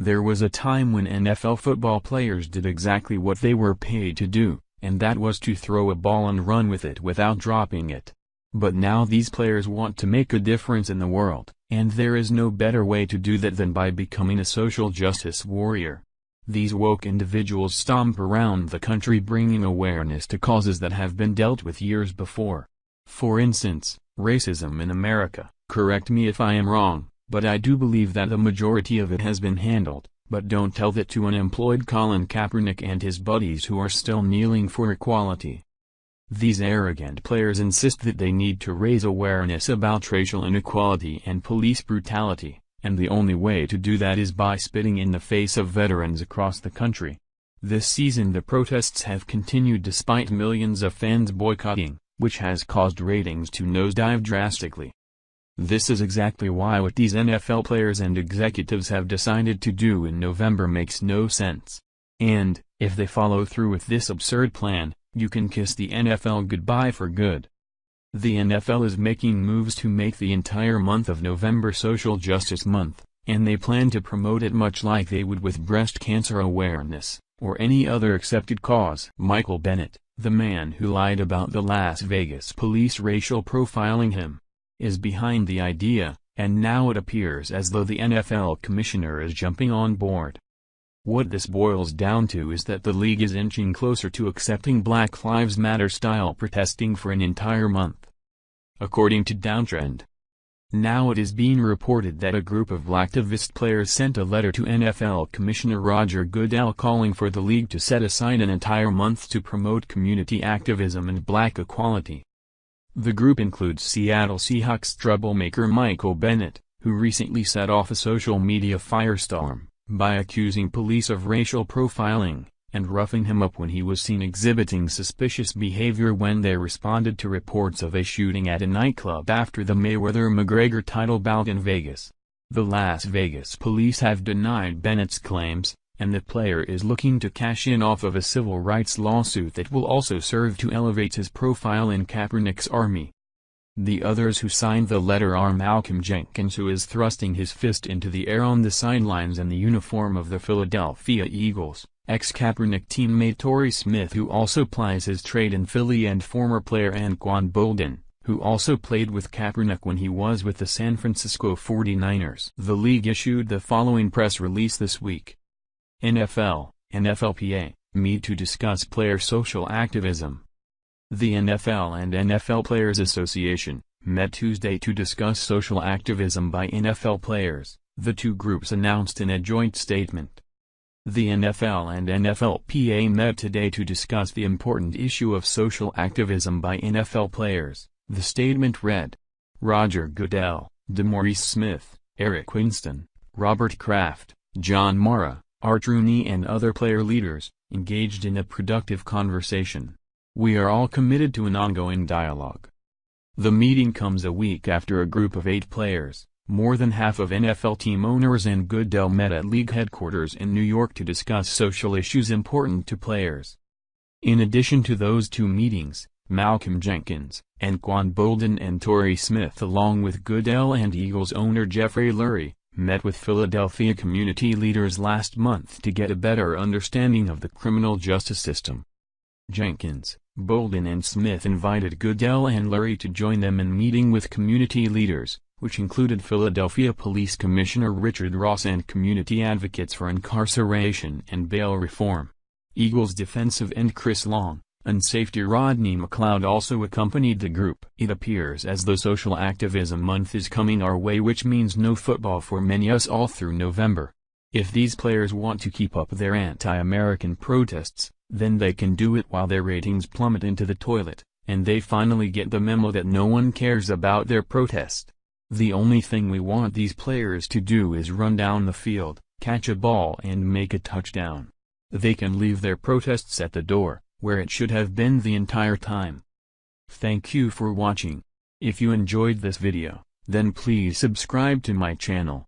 There was a time when NFL football players did exactly what they were paid to do, and that was to throw a ball and run with it without dropping it. But now these players want to make a difference in the world, and there is no better way to do that than by becoming a social justice warrior. These woke individuals stomp around the country bringing awareness to causes that have been dealt with years before. For instance, racism in America. Correct me if I am wrong, but I do believe that the majority of it has been handled, but don't tell that to unemployed Colin Kaepernick and his buddies who are still kneeling for equality. These arrogant players insist that they need to raise awareness about racial inequality and police brutality, and the only way to do that is by spitting in the face of veterans across the country. This season the protests have continued despite millions of fans boycotting, which has caused ratings to nosedive drastically. This is exactly why what these NFL players and executives have decided to do in November makes no sense. And, if they follow through with this absurd plan, you can kiss the NFL goodbye for good. The NFL is making moves to make the entire month of November Social Justice Month, and they plan to promote it much like they would with breast cancer awareness, or any other accepted cause. Michael Bennett, the man who lied about the Las Vegas police racial profiling him, is behind the idea, and now it appears as though the NFL commissioner is jumping on board. What this boils down to is that the league is inching closer to accepting Black Lives Matter-style protesting for an entire month. According to Downtrend, now it is being reported that a group of Blacktivist players sent a letter to NFL Commissioner Roger Goodell calling for the league to set aside an entire month to promote community activism and black equality. The group includes Seattle Seahawks troublemaker Michael Bennett, who recently set off a social media firestorm by accusing police of racial profiling, and roughing him up when he was seen exhibiting suspicious behavior when they responded to reports of a shooting at a nightclub after the Mayweather-McGregor title bout in Vegas. The Las Vegas police have denied Bennett's claims, and the player is looking to cash in off of a civil rights lawsuit that will also serve to elevate his profile in Kaepernick's army. The others who signed the letter are Malcolm Jenkins, who is thrusting his fist into the air on the sidelines in the uniform of the Philadelphia Eagles, ex-Kaepernick teammate Torrey Smith, who also plies his trade in Philly, and former player Anquan Boldin, who also played with Kaepernick when he was with the San Francisco 49ers. The league issued the following press release this week. NFL, NFLPA, meet to discuss player social activism. The NFL and NFL Players Association met Tuesday to discuss social activism by NFL players, the two groups announced in a joint statement. The NFL and NFLPA met today to discuss the important issue of social activism by NFL players, the statement read. Roger Goodell, DeMaurice Smith, Eric Winston, Robert Kraft, John Mara, Art Rooney and other player leaders, engaged in a productive conversation. We are all committed to an ongoing dialogue. The meeting comes a week after a group of 8 players, more than half of NFL team owners and Goodell met at league headquarters in New York to discuss social issues important to players. In addition to those two meetings, Malcolm Jenkins, Anquan Boldin and Torrey Smith along with Goodell and Eagles owner Jeffrey Lurie, met with Philadelphia community leaders last month to get a better understanding of the criminal justice system. Jenkins, Boldin and Smith invited Goodell and Lurie to join them in meeting with community leaders, which included Philadelphia Police Commissioner Richard Ross and community advocates for incarceration and bail reform. Eagles defensive end Chris Long, and safety Rodney McLeod also accompanied the group. It appears as though Social Activism Month is coming our way, which means no football for many us all through November. If these players want to keep up their anti-American protests, then they can do it while their ratings plummet into the toilet, and they finally get the memo that no one cares about their protest. The only thing we want these players to do is run down the field, catch a ball and make a touchdown. They can leave their protests at the door, where it should have been the entire time. Thank you for watching. If you enjoyed this video, then please subscribe to my channel.